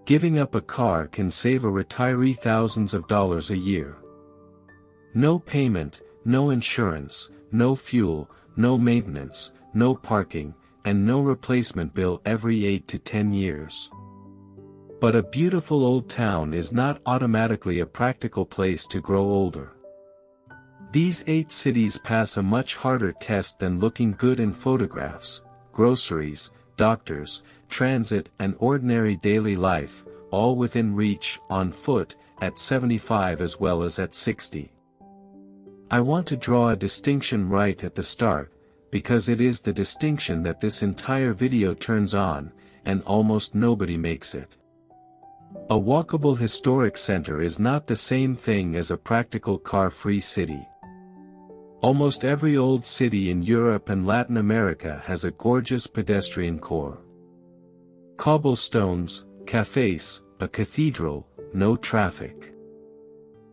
Giving up a car can save a retiree thousands of dollars a year. No payment, no insurance, no fuel, no maintenance, no parking, and no replacement bill every 8 to 10 years. But a beautiful old town is not automatically a practical place to grow older. These 8 cities pass a much harder test than looking good in photographs: groceries, doctors, transit, and ordinary daily life, all within reach, on foot, at 75 as well as at 60. I want to draw a distinction right at the start, because it is the distinction that this entire video turns on, and almost nobody makes it. A walkable historic center is not the same thing as a practical car-free city. Almost every old city in Europe and Latin America has a gorgeous pedestrian core. Cobblestones, cafes, a cathedral, no traffic.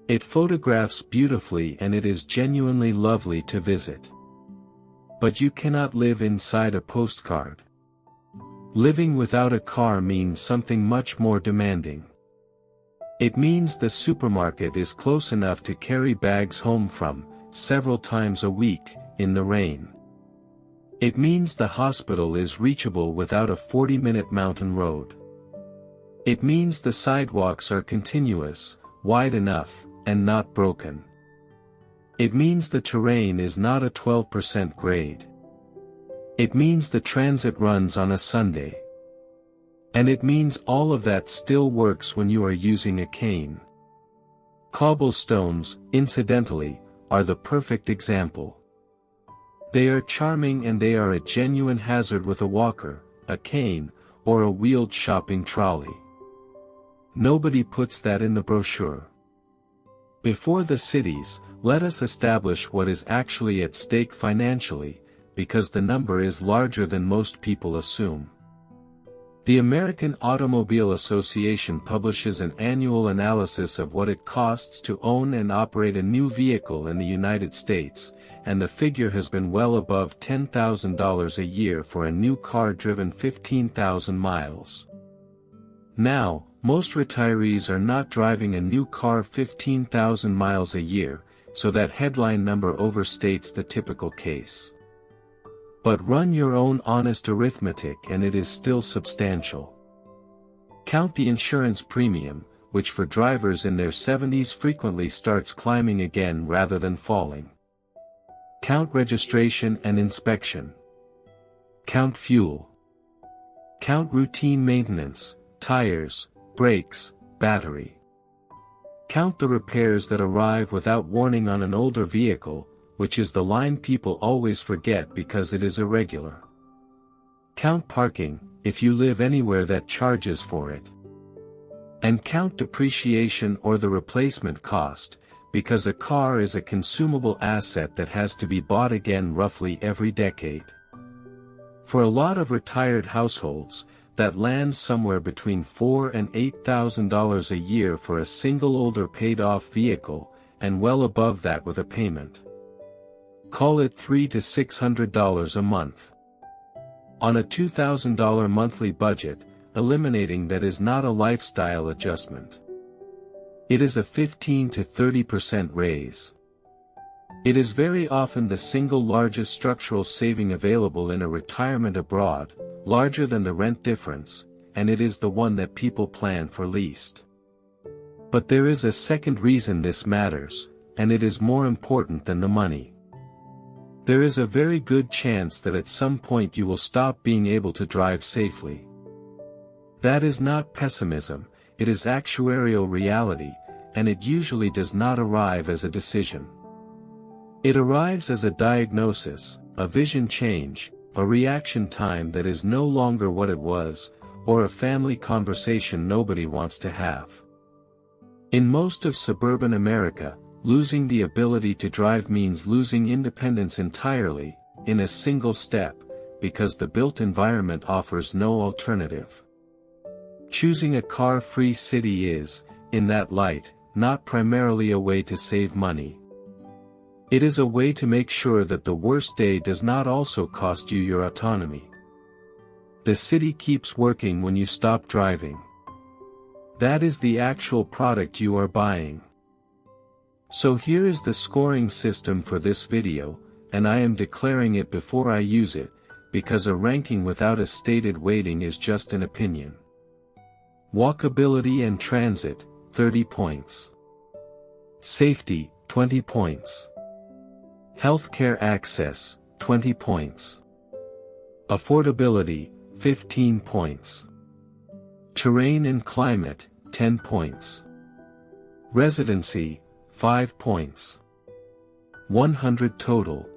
It photographs beautifully and it is genuinely lovely to visit. But you cannot live inside a postcard. Living without a car means something much more demanding. It means the supermarket is close enough to carry bags home from, several times a week, in the rain. It means the hospital is reachable without a 40-minute mountain road. It means the sidewalks are continuous, wide enough, and not broken. It means the terrain is not a 12% grade. It means the transit runs on a Sunday. And it means all of that still works when you are using a cane. Cobblestones, incidentally, are the perfect example. They are charming and they are a genuine hazard with a walker, a cane, or a wheeled shopping trolley. Nobody puts that in the brochure. Before the cities, let us establish what is actually at stake financially, because the number is larger than most people assume. The American Automobile Association publishes an annual analysis of what it costs to own and operate a new vehicle in the United States, and the figure has been well above $10,000 a year for a new car driven 15,000 miles. Now, most retirees are not driving a new car 15,000 miles a year, so that headline number overstates the typical case. But run your own honest arithmetic and it is still substantial. Count the insurance premium, which for drivers in their 70s frequently starts climbing again rather than falling. Count registration and inspection. Count fuel. Count routine maintenance, tires, brakes, battery. Count the repairs that arrive without warning on an older vehicle, which is the line people always forget because it is irregular. Count parking, if you live anywhere that charges for it. And count depreciation or the replacement cost, because a car is a consumable asset that has to be bought again roughly every decade. For a lot of retired households, that lands somewhere between $4,000 and $8,000 a year for a single older paid-off vehicle, and well above that with a payment. Call it $300 to $600 a month. On a $2,000 monthly budget, eliminating that is not a lifestyle adjustment. It is a 15 to 30% raise. It is very often the single largest structural saving available in a retirement abroad, larger than the rent difference, and it is the one that people plan for least. But there is a second reason this matters, and it is more important than the money. There is a very good chance that at some point you will stop being able to drive safely. That is not pessimism, it is actuarial reality, and it usually does not arrive as a decision. It arrives as a diagnosis, a vision change, a reaction time that is no longer what it was, or a family conversation nobody wants to have. In most of suburban America, losing the ability to drive means losing independence entirely, in a single step, because the built environment offers no alternative. Choosing a car-free city is, in that light, not primarily a way to save money. It is a way to make sure that the worst day does not also cost you your autonomy. The city keeps working when you stop driving. That is the actual product you are buying. So here is the scoring system for this video, and I am declaring it before I use it, because a ranking without a stated weighting is just an opinion. Walkability and transit, 30 points. Safety, 20 points. Healthcare access, 20 points. Affordability, 15 points. Terrain and climate, 10 points. Residency, 5 points. 100 total.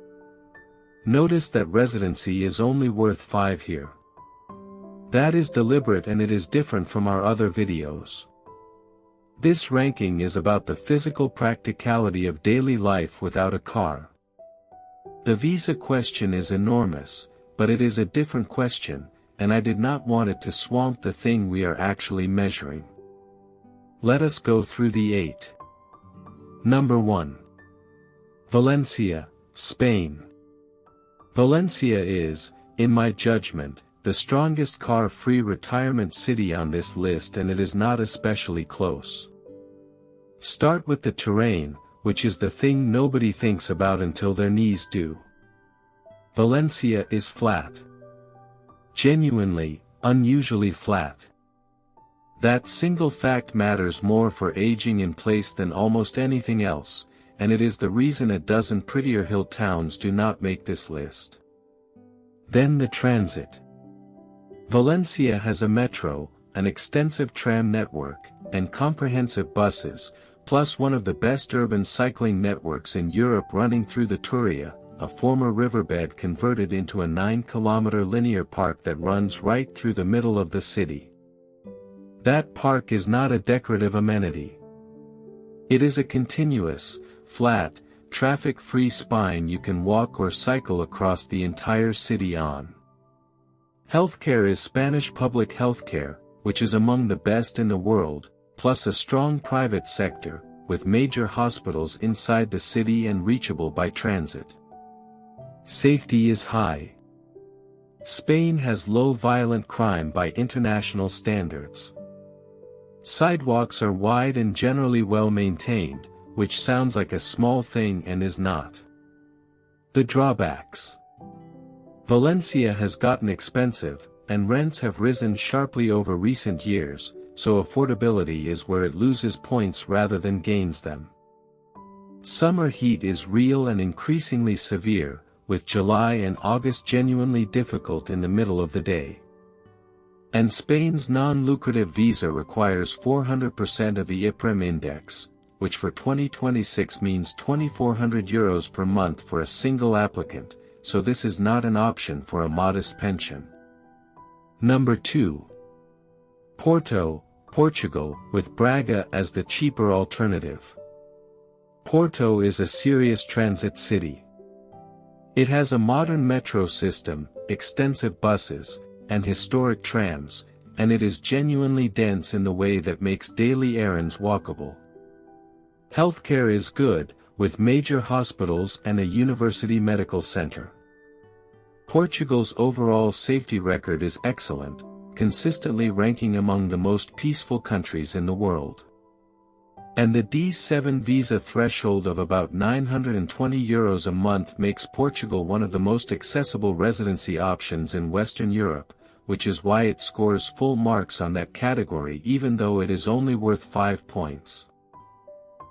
Notice that residency is only worth 5 here. That is deliberate and it is different from our other videos. This ranking is about the physical practicality of daily life without a car. The visa question is enormous, but it is a different question, and I did not want it to swamp the thing we are actually measuring. Let us go through the 8. Number 1. Valencia, Spain. Valencia is, in my judgment, the strongest car-free retirement city on this list, and it is not especially close. Start with the terrain, which is the thing nobody thinks about until their knees do. Valencia is flat. Genuinely, unusually flat. That single fact matters more for aging in place than almost anything else, and it is the reason a dozen prettier hill towns do not make this list. Then the transit. Valencia has a metro, an extensive tram network, and comprehensive buses, plus one of the best urban cycling networks in Europe running through the Turia, a former riverbed converted into a 9-kilometer linear park that runs right through the middle of the city. That park is not a decorative amenity. It is a continuous, flat, traffic-free spine you can walk or cycle across the entire city on. Healthcare is Spanish public healthcare, which is among the best in the world, plus a strong private sector, with major hospitals inside the city and reachable by transit. Safety is high. Spain has low violent crime by international standards. Sidewalks are wide and generally well maintained, which sounds like a small thing and is not. The drawbacks. Valencia has gotten expensive, and rents have risen sharply over recent years, so affordability is where it loses points rather than gains them. Summer heat is real and increasingly severe, with July and August genuinely difficult in the middle of the day. And Spain's non-lucrative visa requires 400% of the IPREM index, which for 2026 means €2,400 per month for a single applicant, so this is not an option for a modest pension. Number 2. Porto, Portugal, with Braga as the cheaper alternative. Porto is a serious transit city. It has a modern metro system, extensive buses, and historic trams, and it is genuinely dense in the way that makes daily errands walkable. Healthcare is good, with major hospitals and a university medical center. Portugal's overall safety record is excellent, consistently ranking among the most peaceful countries in the world. And the D7 visa threshold of about €920 a month makes Portugal one of the most accessible residency options in Western Europe, which is why it scores full marks on that category even though it is only worth 5 points.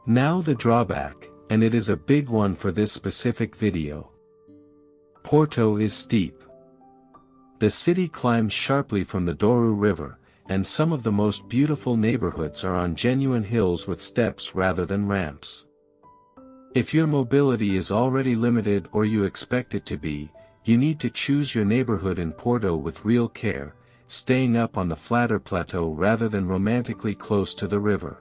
Now the drawback, and it is a big one for this specific video. Porto is steep. The city climbs sharply from the Douro River, and some of the most beautiful neighborhoods are on genuine hills with steps rather than ramps. If your mobility is already limited or you expect it to be, you need to choose your neighborhood in Porto with real care, staying up on the flatter plateau rather than romantically close to the river.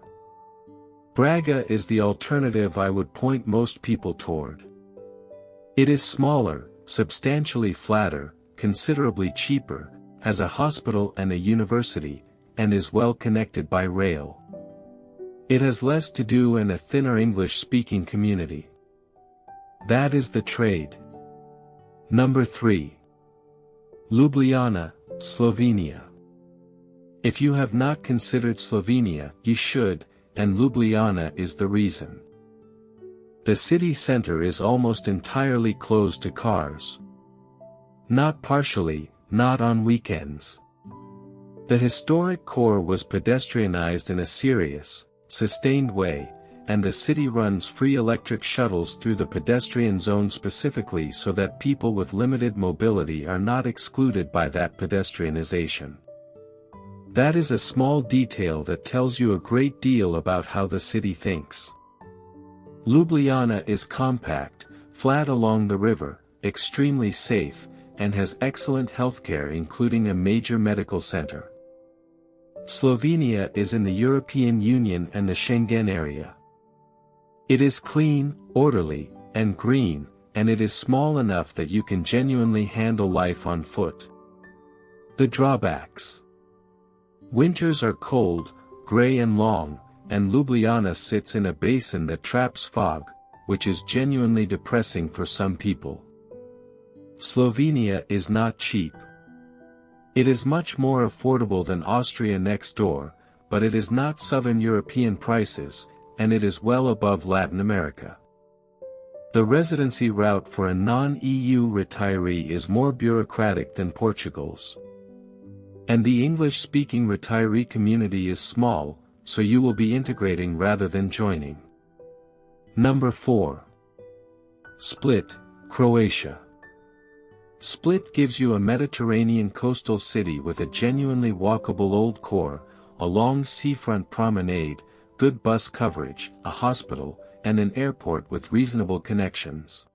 Braga is the alternative I would point most people toward. It is smaller, substantially flatter, considerably cheaper, has a hospital and a university, and is well connected by rail. It has less to do and a thinner English-speaking community. That is the trade. Number 3. Ljubljana, Slovenia. If you have not considered Slovenia, you should, and Ljubljana is the reason. The city center is almost entirely closed to cars. Not partially, not on weekends. The historic core was pedestrianized in a serious, sustained way, and the city runs free electric shuttles through the pedestrian zone specifically so that people with limited mobility are not excluded by that pedestrianization. That is a small detail that tells you a great deal about how the city thinks. Ljubljana is compact, flat along the river, extremely safe, and has excellent healthcare including a major medical center. Slovenia is in the European Union and the Schengen area. It is clean, orderly, and green, and it is small enough that you can genuinely handle life on foot. The drawbacks. Winters are cold, gray and long, and Ljubljana sits in a basin that traps fog, which is genuinely depressing for some people. Slovenia is not cheap. It is much more affordable than Austria next door, but it is not Southern European prices, and it is well above Latin America. The residency route for a non-EU retiree is more bureaucratic than Portugal's. And the English-speaking retiree community is small, so you will be integrating rather than joining. Number 4. Split, Croatia. Split gives you a Mediterranean coastal city with a genuinely walkable old core, a long seafront promenade, good bus coverage, a hospital, and an airport with reasonable connections.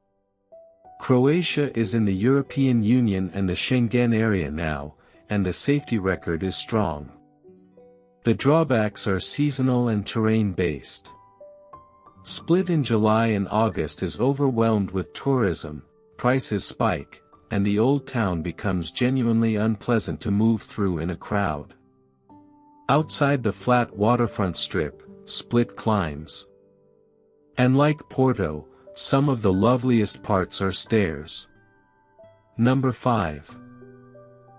Croatia is in the European Union and the Schengen area now, and the safety record is strong. The drawbacks are seasonal and terrain-based. Split in July and August is overwhelmed with tourism, prices spike, and the old town becomes genuinely unpleasant to move through in a crowd. Outside the flat waterfront strip, Split climbs. And like Porto, some of the loveliest parts are stairs. Number 5.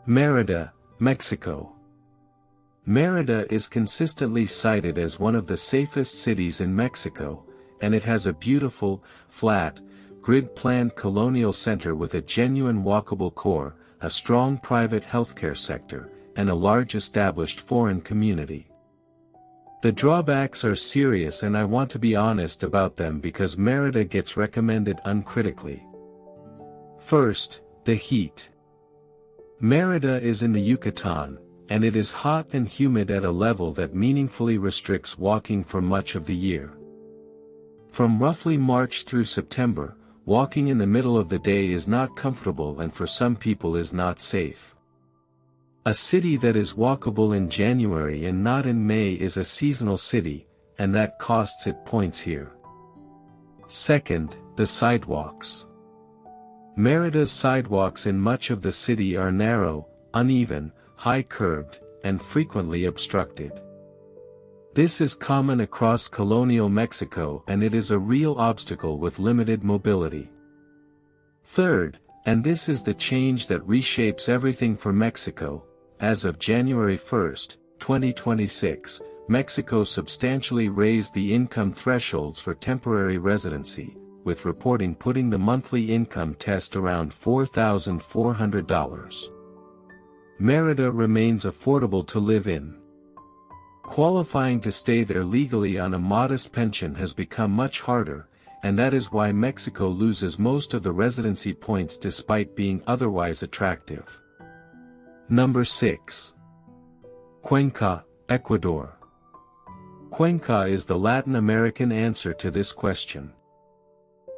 Mérida, Mexico. Mérida is consistently cited as one of the safest cities in Mexico, and it has a beautiful, flat, grid-planned colonial center with a genuine walkable core, a strong private healthcare sector, and a large established foreign community. The drawbacks are serious and I want to be honest about them because Mérida gets recommended uncritically. First, the heat. Mérida is in the Yucatan, and it is hot and humid at a level that meaningfully restricts walking for much of the year. From roughly March through September, walking in the middle of the day is not comfortable and for some people is not safe. A city that is walkable in January and not in May is a seasonal city, and that costs it points here. Second, the sidewalks. Mérida's sidewalks in much of the city are narrow, uneven, high-curbed, and frequently obstructed. This is common across colonial Mexico and it is a real obstacle with limited mobility. Third, and this is the change that reshapes everything for Mexico, as of January 1, 2026, Mexico substantially raised the income thresholds for temporary residency, with reporting putting the monthly income test around $4,400. Mérida remains affordable to live in. Qualifying to stay there legally on a modest pension has become much harder, and that is why Mexico loses most of the residency points despite being otherwise attractive. Number 6. Cuenca, Ecuador. Cuenca is the Latin American answer to this question.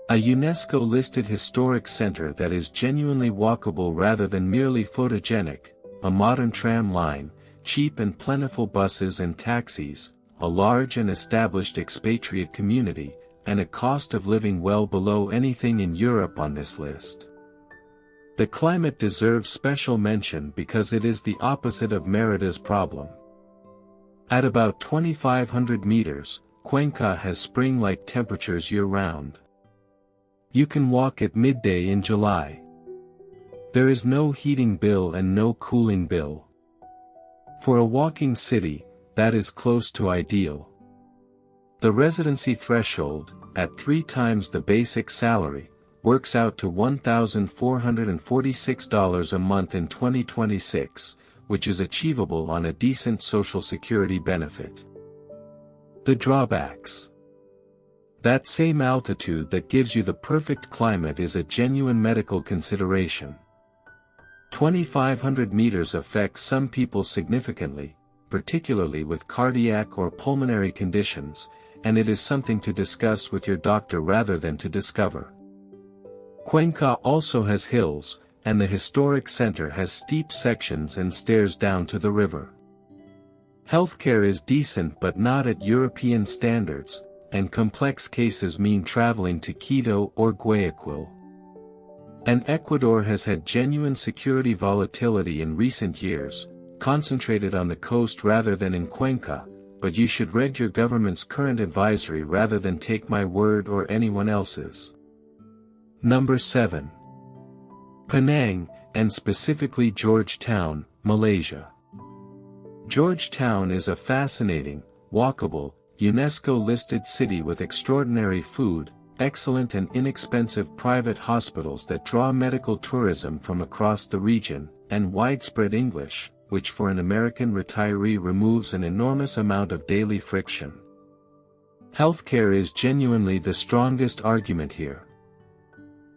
A UNESCO-listed historic center that is genuinely walkable rather than merely photogenic, a modern tram line, cheap and plentiful buses and taxis, a large and established expatriate community, and a cost of living well below anything in Europe on this list. The climate deserves special mention because it is the opposite of Mérida's problem. At about 2,500 meters, Cuenca has spring-like temperatures year-round. You can walk at midday in July. There is no heating bill and no cooling bill. For a walking city, that is close to ideal. The residency threshold, at 3 times the basic salary, works out to $1,446 a month in 2026, which is achievable on a decent Social Security benefit. The drawbacks. That same altitude that gives you the perfect climate is a genuine medical consideration. 2,500 meters affects some people significantly, particularly with cardiac or pulmonary conditions, and it is something to discuss with your doctor rather than to discover. Cuenca also has hills, and the historic center has steep sections and stairs down to the river. Healthcare is decent but not at European standards, and complex cases mean traveling to Quito or Guayaquil. And Ecuador has had genuine security volatility in recent years, concentrated on the coast rather than in Cuenca, but you should read your government's current advisory rather than take my word or anyone else's. Number 7. Penang, and specifically Georgetown, Malaysia. Georgetown is a fascinating, walkable, UNESCO-listed city with extraordinary food, excellent and inexpensive private hospitals that draw medical tourism from across the region, and widespread English, which for an American retiree removes an enormous amount of daily friction. Healthcare is genuinely the strongest argument here.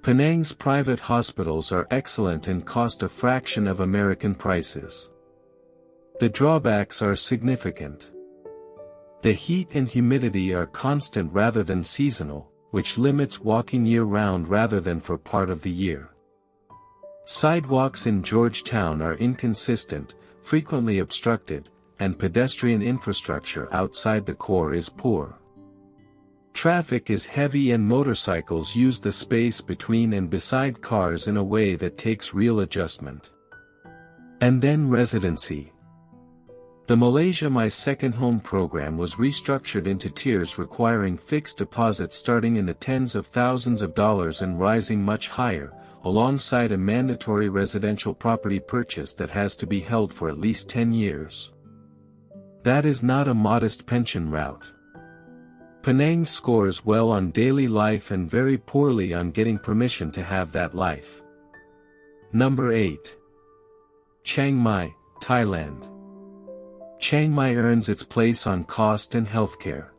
Penang's private hospitals are excellent and cost a fraction of American prices. The drawbacks are significant. The heat and humidity are constant rather than seasonal, which limits walking year-round rather than for part of the year. Sidewalks in Georgetown are inconsistent, frequently obstructed, and pedestrian infrastructure outside the core is poor. Traffic is heavy and motorcycles use the space between and beside cars in a way that takes real adjustment. And then residency. The Malaysia My Second Home program was restructured into tiers requiring fixed deposits starting in the tens of thousands of dollars and rising much higher, alongside a mandatory residential property purchase that has to be held for at least 10 years. That is not a modest pension route. Penang scores well on daily life and very poorly on getting permission to have that life. Number 8. Chiang Mai, Thailand. Chiang Mai earns its place on cost and healthcare.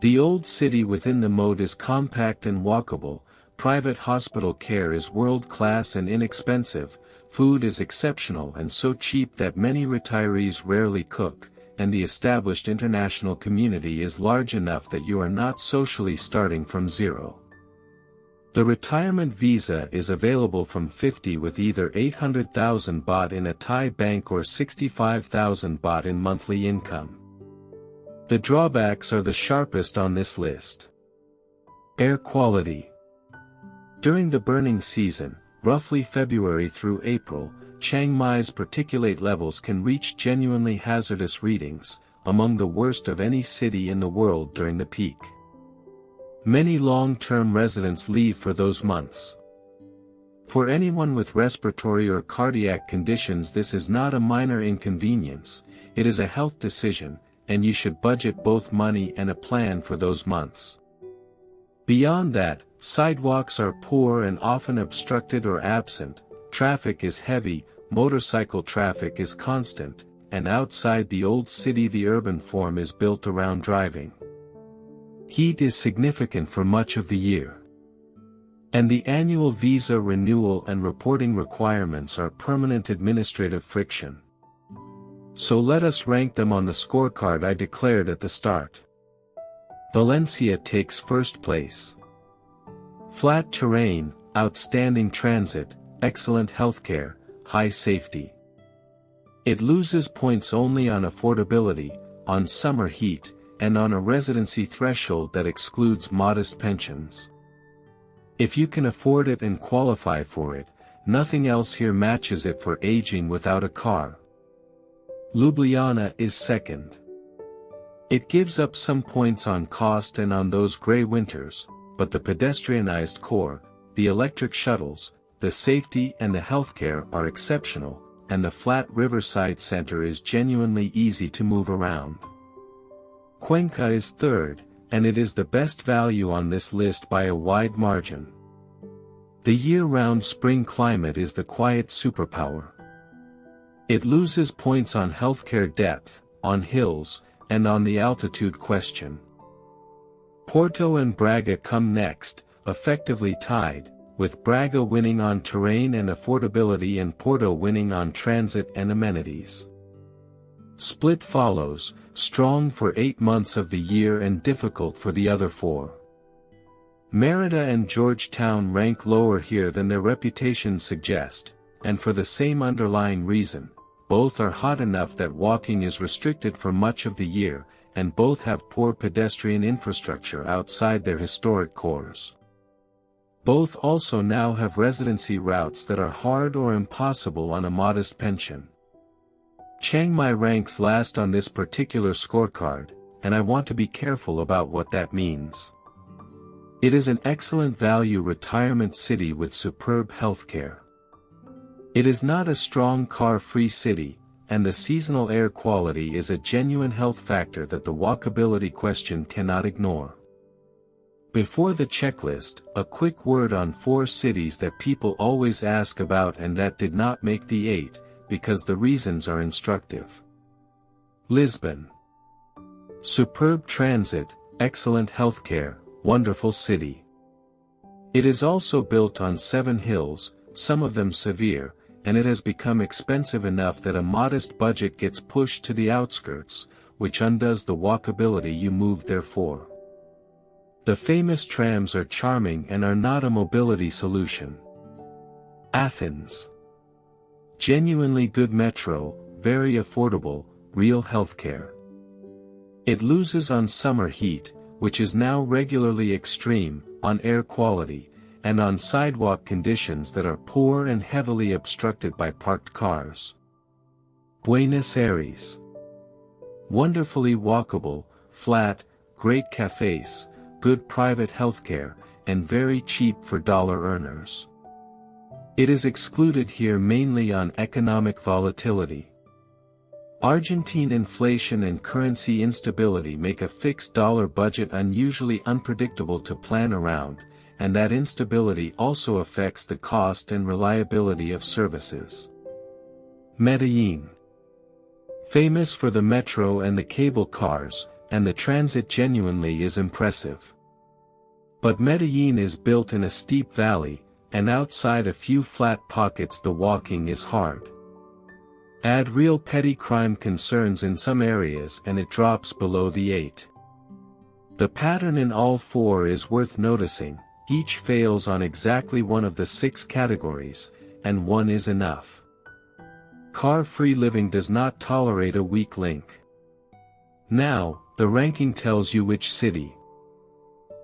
The old city within the moat is compact and walkable, private hospital care is world-class and inexpensive, food is exceptional and so cheap that many retirees rarely cook, and the established international community is large enough that you are not socially starting from zero. The retirement visa is available from 50 with either 800,000 baht in a Thai bank or 65,000 baht in monthly income. The drawbacks are the sharpest on this list. Air quality. During the burning season, roughly February through April, Chiang Mai's particulate levels can reach genuinely hazardous readings, among the worst of any city in the world during the peak. Many long-term residents leave for those months. For anyone with respiratory or cardiac conditions, this is not a minor inconvenience, it is a health decision, and you should budget both money and a plan for those months. Beyond that, sidewalks are poor and often obstructed or absent, traffic is heavy, motorcycle traffic is constant, and outside the old city the urban form is built around driving. Heat is significant for much of the year. And the annual visa renewal and reporting requirements are permanent administrative friction. So let us rank them on the scorecard I declared at the start. Valencia takes first place. Flat terrain, outstanding transit, excellent healthcare, high safety. It loses points only on affordability, on summer heat, and on a residency threshold that excludes modest pensions. If you can afford it and qualify for it, nothing else here matches it for aging without a car. Ljubljana is second. It gives up some points on cost and on those gray winters, but the pedestrianized core, the electric shuttles, the safety and the healthcare are exceptional, and the flat riverside center is genuinely easy to move around. Cuenca is third, and it is the best value on this list by a wide margin. The year-round spring climate is the quiet superpower. It loses points on healthcare depth, on hills, and on the altitude question. Porto and Braga come next, effectively tied, with Braga winning on terrain and affordability and Porto winning on transit and amenities. Split follows, strong for 8 months of the year and difficult for the other 4. Merida and Georgetown rank lower here than their reputations suggest, and for the same underlying reason. Both are hot enough that walking is restricted for much of the year, and both have poor pedestrian infrastructure outside their historic cores. Both also now have residency routes that are hard or impossible on a modest pension. Chiang Mai ranks last on this particular scorecard, and I want to be careful about what that means. It is an excellent value retirement city with superb healthcare. It is not a strong car-free city, and the seasonal air quality is a genuine health factor that the walkability question cannot ignore. Before the checklist, a quick word on 4 cities that people always ask about and that did not make the 8, because the reasons are instructive. Lisbon. Superb transit, excellent healthcare, wonderful city. It is also built on 7 hills, some of them severe, and it has become expensive enough that a modest budget gets pushed to the outskirts, which undoes the walkability you moved there for. The famous trams are charming and are not a mobility solution. Athens. Genuinely good metro, very affordable, real healthcare. It loses on summer heat, which is now regularly extreme, on air quality, and on sidewalk conditions that are poor and heavily obstructed by parked cars. Buenos Aires. Wonderfully walkable, flat, great cafes, good private healthcare, and very cheap for dollar earners. It is excluded here mainly on economic volatility. Argentine inflation and currency instability make a fixed dollar budget unusually unpredictable to plan around, and that instability also affects the cost and reliability of services. Medellin. Famous for the metro and the cable cars, and the transit genuinely is impressive. But Medellin is built in a steep valley, and outside a few flat pockets the walking is hard. Add real petty crime concerns in some areas and it drops below the 8. The pattern in all 4 is worth noticing. Each fails on exactly one of the 6 categories, and one is enough. Car-free living does not tolerate a weak link. Now, the ranking tells you which city.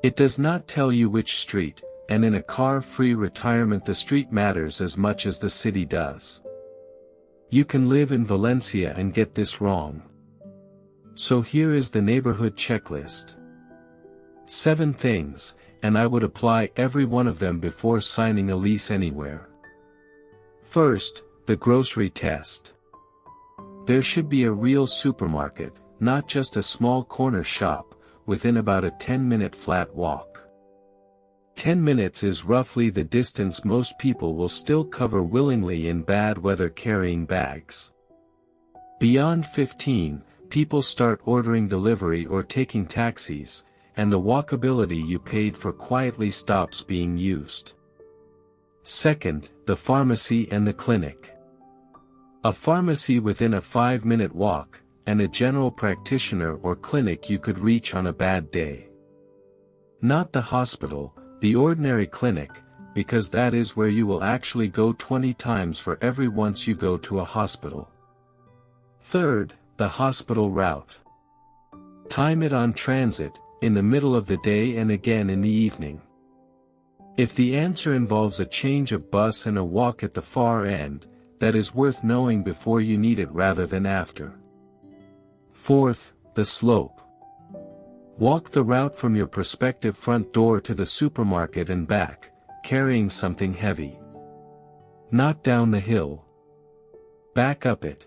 It does not tell you which street, and in a car-free retirement the street matters as much as the city does. You can live in Valencia and get this wrong. So here is the neighborhood checklist. 7 things, and I would apply every one of them before signing a lease anywhere. First, the grocery test. There should be a real supermarket, not just a small corner shop, within about a 10-minute flat walk. 10 minutes is roughly the distance most people will still cover willingly in bad weather carrying bags. Beyond 15, people start ordering delivery or taking taxis, and the walkability you paid for quietly stops being used. Second, the pharmacy and the clinic. A pharmacy within a 5-minute walk, and a general practitioner or clinic you could reach on a bad day. Not the hospital, the ordinary clinic, because that is where you will actually go 20 times for every once you go to a hospital. Third, the hospital route. Time it on transit, in the middle of the day and again in the evening. If the answer involves a change of bus and a walk at the far end, that is worth knowing before you need it rather than after. Fourth, the slope. Walk the route from your prospective front door to the supermarket and back, carrying something heavy. Not down the hill. Back up it.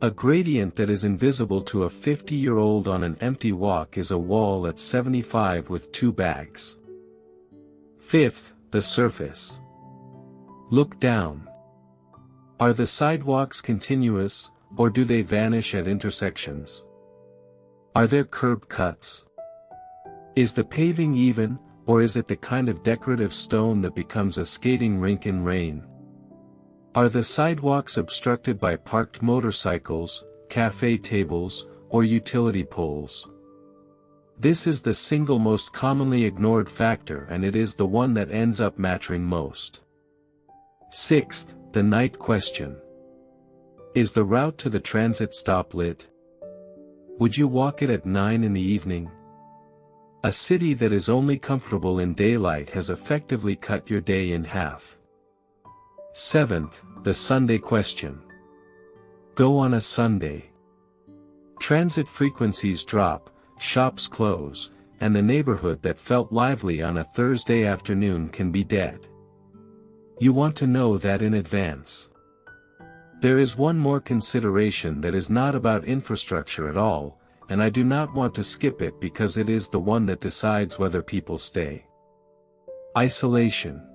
A gradient that is invisible to a 50-year-old on an empty walk is a wall at 75 with 2 bags. Fifth, the surface. Look down. Are the sidewalks continuous, or do they vanish at intersections? Are there curb cuts? Is the paving even, or is it the kind of decorative stone that becomes a skating rink in rain? Are the sidewalks obstructed by parked motorcycles, cafe tables, or utility poles? This is the single most commonly ignored factor, and it is the one that ends up mattering most. Sixth, the night question. Is the route to the transit stop lit? Would you walk it at 9 in the evening? A city that is only comfortable in daylight has effectively cut your day in half. Seventh, the Sunday question. Go on a Sunday. Transit frequencies drop, shops close, and the neighborhood that felt lively on a Thursday afternoon can be dead. You want to know that in advance. There is one more consideration that is not about infrastructure at all, and I do not want to skip it because it is the one that decides whether people stay. Isolation.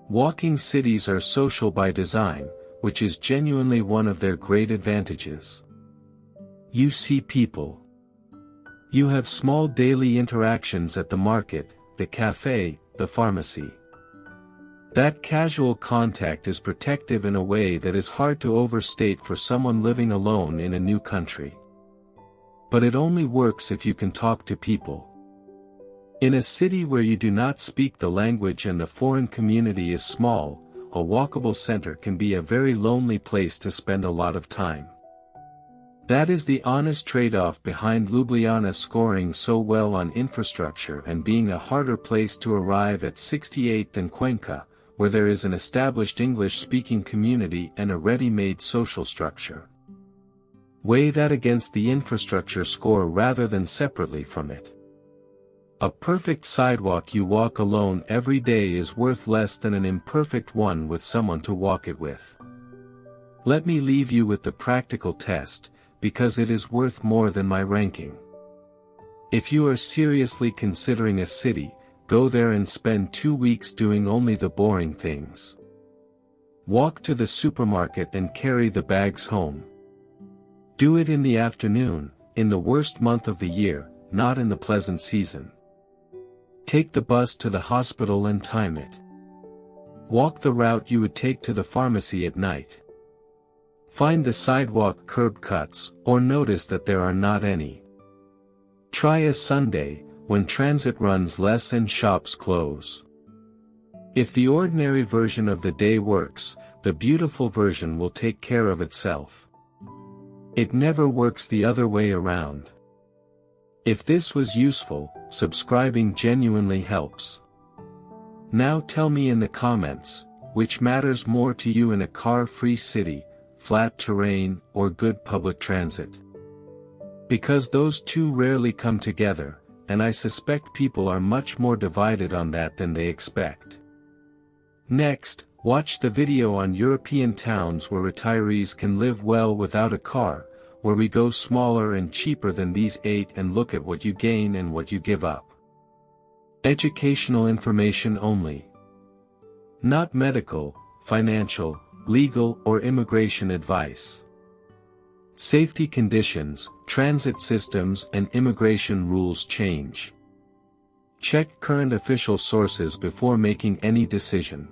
Walking cities are social by design, which is genuinely one of their great advantages. You see people. You have small daily interactions at the market, the cafe, the pharmacy. That casual contact is protective in a way that is hard to overstate for someone living alone in a new country. But it only works if you can talk to people. In a city where you do not speak the language and the foreign community is small, a walkable center can be a very lonely place to spend a lot of time. That is the honest trade-off behind Ljubljana scoring so well on infrastructure and being a harder place to arrive at 68th and Cuenca, where there is an established English-speaking community and a ready-made social structure. Weigh that against the infrastructure score rather than separately from it. A perfect sidewalk you walk alone every day is worth less than an imperfect one with someone to walk it with. Let me leave you with the practical test, because it is worth more than my ranking. If you are seriously considering a city, go there and spend 2 weeks doing only the boring things. Walk to the supermarket and carry the bags home. Do it in the afternoon, in the worst month of the year, not in the pleasant season. Take the bus to the hospital and time it. Walk the route you would take to the pharmacy at night. Find the sidewalk curb cuts, or notice that there are not any. Try a Sunday, when transit runs less and shops close. If the ordinary version of the day works, the beautiful version will take care of itself. It never works the other way around. If this was useful, subscribing genuinely helps. Now tell me in the comments, which matters more to you in a car-free city, flat terrain, or good public transit? Because those two rarely come together, and I suspect people are much more divided on that than they expect. Next, watch the video on European towns where retirees can live well without a car, where we go smaller and cheaper than these 8 and look at what you gain and what you give up. Educational information only. Not medical, financial, legal or immigration advice. Safety conditions, transit systems and immigration rules change. Check current official sources before making any decision.